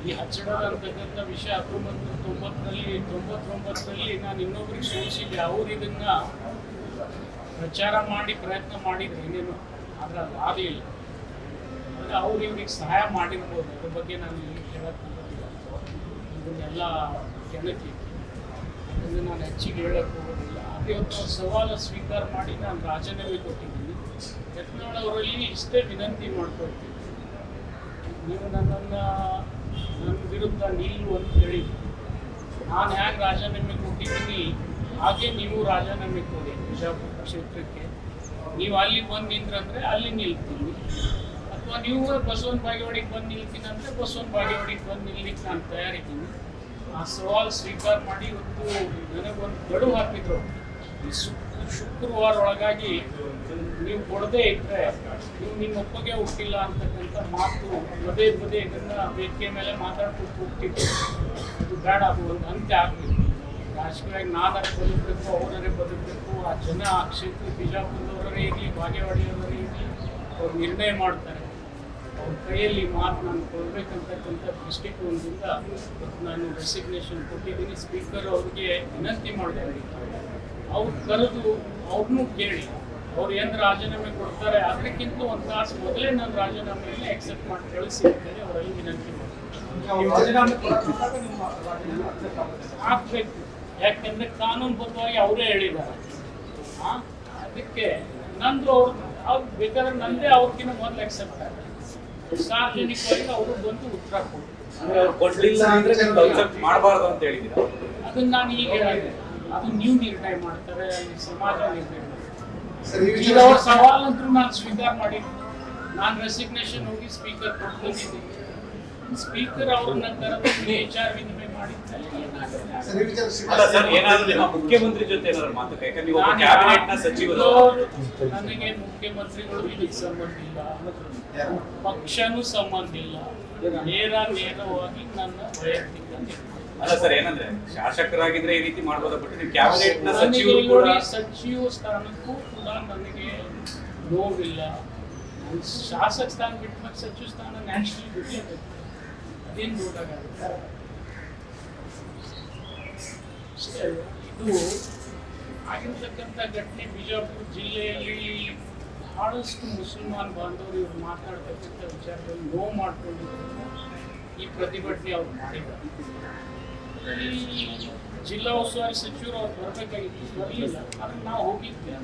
ಈ ಹಚ್ಚಡದ ಅಂತಕ್ಕಂಥ ವಿಷಯ 1999ರಲ್ಲಿ ನಾನು ಇನ್ನೊಬ್ರಿಗೆ ಸೋಲಿಸಿದ್ದೆ. ಅವ್ರು ಇದನ್ನ ಪ್ರಚಾರ ಮಾಡಿ ಪ್ರಯತ್ನ ಮಾಡಿದ್ರು ಏನೇನು, ಆದ್ರೆ ಅದು ಆಗಲಿಲ್ಲ. ಅಂದರೆ ಅವ್ರು ಇವ್ರಿಗೆ ಸಹಾಯ ಮಾಡಿರ್ಬೋದು, ಅದ್ರ ಬಗ್ಗೆ ನಾನು ಇಲ್ಲಿ ಹೇಳಕ್ಕೆ ಇದನ್ನೆಲ್ಲ ಜನಕ್ಕೆ ಅದನ್ನು ನಾನು ಹೆಚ್ಚಿಗೆ ಹೇಳಕ್ಕೆ ಹೋಗೋದಿಲ್ಲ. ಆದರೆ ಇವತ್ತು ಅವ್ರು ಸವಾಲು ಸ್ವೀಕಾರ ಮಾಡಿ ನಾನು ರಾಜೀನಾಮೆ ಕೊಟ್ಟಿದ್ದೀನಿ. ಯತ್ನಾಳ್ ಅವರಲ್ಲಿ ಇಷ್ಟೇ ವಿನಂತಿ ಮಾಡ್ಕೊಳ್ತೀನಿ, ನೀವು ನನ್ನ ವಿರುದ್ಧ ನಿಲ್ಲು ಅಂತ ಹೇಳಿ ನಾನು ಹೇಗೆ ರಾಜೀನಾಮೆ ಕೊಟ್ಟಿದ್ದೀನಿ ಹಾಗೆ ನೀವು ರಾಜೀನಾಮೆ ಕೊಡಿ. ಬಿಜಾಪುರ ಕ್ಷೇತ್ರಕ್ಕೆ ನೀವು ಅಲ್ಲಿ ಬಂದು ನಿಂತ್ರಂದ್ರೆ ಅಲ್ಲಿ ನಿಲ್ತೀನಿ, ಅಥವಾ ನೀವು ಬಸವನ ಬಾಗೇವಾಡಿಗೆ ಬಂದು ನಿಲ್ತೀನಿ ಅಂದರೆ ಬಸವನ ಬಾಗೇವಾಡಿಗೆ ಬಂದು ನಿಲ್ಲಿಕ್ಕೆ ನಾನು ತಯಾರಿದ್ದೀನಿ. ಆ ಸವಾಲು ಸ್ವೀಕಾರ ಮಾಡಿ ಇವತ್ತು ನನಗೊಂದು ಗಡುವು ಹಾಕಿದ್ರು, ಈ ಶುಕ್ರವಾರ ಒಳಗಾಗಿ ನೀವು ಕೊಡದೇ ಇದ್ದರೆ ನೀವು ನಿಮ್ಮ ಒಪ್ಪಿಗೆ ಹುಟ್ಟಿಲ್ಲ ಅಂತಕ್ಕಂಥ ಮಾತು ಪದೇ ಪದೇ ಇದನ್ನು ವೇದಿಕೆ ಮೇಲೆ ಮಾತಾಡ್ಕೊಂಡು ಹೋಗ್ತಿದ್ರು. ಅದು ಬೇಡ, ಅದು ಒಂದು ಅಂತ್ಯ ಆಗಬೇಕು. ರಾಜಕೀಯವಾಗಿ ನಾನೇ ಬದುಕಬೇಕು, ಅವರೇ ಬದುಕಬೇಕು. ಆ ಜನ ಆ ಕ್ಷೇತ್ರ ಬಿಜಾಪುರದವರೇ ಇರಲಿ, ಬಾಗೇವಾಡಿಯವರೇ ಇರಲಿ, ಅವ್ರು ನಿರ್ಣಯ ಮಾಡ್ತಾರೆ. ಅವ್ರ ಕೈಯಲ್ಲಿ ಮಾತು ನಾನು ಕೊಡಬೇಕಂತಕ್ಕಂಥ ದೃಷ್ಟಿಕೋನದಿಂದ ನಾನು ರೆಸಿಗ್ನೇಷನ್ ಕೊಟ್ಟಿದ್ದೀನಿ. ಸ್ಪೀಕರ್ ಅವ್ರಿಗೆ ವಿನಂತಿ ಮಾಡ್ತಾರೆ, ಅವ್ರು ಕರೆದು ಅವ್ರನ್ನೂ ಕೇಳಿ ಅವ್ರು ಏನು ರಾಜೀನಾಮೆ ಕೊಡ್ತಾರೆ ಅದಕ್ಕಿಂತ ಒಂದು ತಾಸು ಮೊದಲೇ ನಾನು ರಾಜೀನಾಮೆಯನ್ನು ಎಕ್ಸೆಪ್ಟ್ ಮಾಡಿ ಕಳಿಸಿರ್ತೇನೆ. ಅವರಲ್ಲಿ ವಿನಂತಿ ಹಾಕಬೇಕು, ಯಾಕೆಂದರೆ ಕಾನೂನುಬದ್ಧವಾಗಿ ಅವರೇ ಹೇಳಿದ್ದಾರೆ. ಅದಕ್ಕೆ ನಂದು ಅವ್ರು ಬೇಕಾದ್ರೆ ನಂದೇ ಅವ್ರಿಗಿಂತ ಮೊದಲು ಎಕ್ಸೆಪ್ಟ್ ಆಗುತ್ತೆ. ಸಾರ್ವಜನಿಕವಾಗಿ ಅವರು ಬಂದು ಉತ್ತರ ಕೊಡಲಿಲ್ಲ ಅಂದ್ರೆ ಮಾಡಬಾರ್ದು ಅಂತ ಹೇಳಿದ್ದೀರಾ. ಅದನ್ನ ನಾನು ಈಗ ಹೇಳಿದೆ, ಅದು ನೀವು ನಿರ್ಣಯ ಮಾಡ್ತಾರೆ, ಅಲ್ಲಿ ಸಮಾಜ ನಿರ್ಣಯ ಮಾಡ್ತಾರೆ. ಈಗ ಅವ್ರ ಸವಾಲಂತೂ ನಾನು ಸ್ವೀಕಾರ ಮಾಡಿದ್ದೀನಿ. ನಾನು ರೆಸಿಗ್ನೇಷನ್ ಹೋಗಿ ಸ್ಪೀಕರ್ ಕೊಟ್ಟಿದ್ದೀನಿ. ಸ್ಪೀಕರ್ ಅವ್ರನ್ನ ಕರೆದು ವಿಚಾರ ವಿನಿಮಯ ಮಾಡಿದ್ದಾರೆ. ಮುಖ್ಯಮಂತ್ರಿ ಜೊತೆ ಏನಾದ್ರು ಮಾತುಕತೆ? ಯಾಕಂದ್ರೆ ಕ್ಯಾಬಿನೆಟ್ನ ಸಚಿವರು ನನಗೆ ಮುಖ್ಯಮಂತ್ರಿಗಳು ಇದಕ್ಕೆ ಸಂಬಂಧ ಇಲ್ಲ, ಪಕ್ಷನೂ ಸಂಬಂಧ ಇಲ್ಲ, ನೇರವಾಗಿ ನನ್ನ ವೈಯಕ್ತಿಕ. ಅಲ್ಲ ಸರ್, ಏನಂದ್ರೆ ಶಾಸಕರಾಗಿದ್ರೆ ಈ ರೀತಿ ಮಾಡ್ಬೋದ, ಬಟ್ ನೀವು ಕ್ಯಾಬಿನೆಟ್ನ ಸಚಿವರು ಕೂಡ ಸಚಿವ ಸ್ಥಾನಕ್ಕೂ ಕೂಡ ನನಗೆ ನೋವಿಲ್ಲ. ಶಾಸಕ ಸ್ಥಾನ ಬಿಟ್ಟು ಮತ್ತೆ ಸಚಿವ ಸ್ಥಾನ ನ್ಯಾಷನಲ್ ಬಿಟ್ಟು ಅದೇನು ನೋಡಾಗುತ್ತೆ. ಇದು ಆಗಿರ್ತಕ್ಕಂಥ ಘಟನೆ ಬಿಜಾಪುರ ಜಿಲ್ಲೆಯಲ್ಲಿ ಬಹಳಷ್ಟು ಮುಸಲ್ಮಾನ್ ಬಾಂಧವರು ಇವರು ಮಾತನಾಡ್ತಕ್ಕಂಥ ವಿಚಾರದಲ್ಲಿ ನೋವು ಮಾಡಿಕೊಂಡಿದ್ದಾರೆ. ಈ ಪ್ರತಿಭಟನೆ ಅವ್ರು ಮಾಡಿದ್ದಾರೆ. ಈ ಜಿಲ್ಲಾ ಉಸ್ತುವಾರಿ ಸಚಿವರು ಅವ್ರು ಬರಬೇಕಾಗಿತ್ತು, ಬರಲಿಲ್ಲ. ಆದರೆ ನಾವು ಹೋಗಿದ್ವಿ.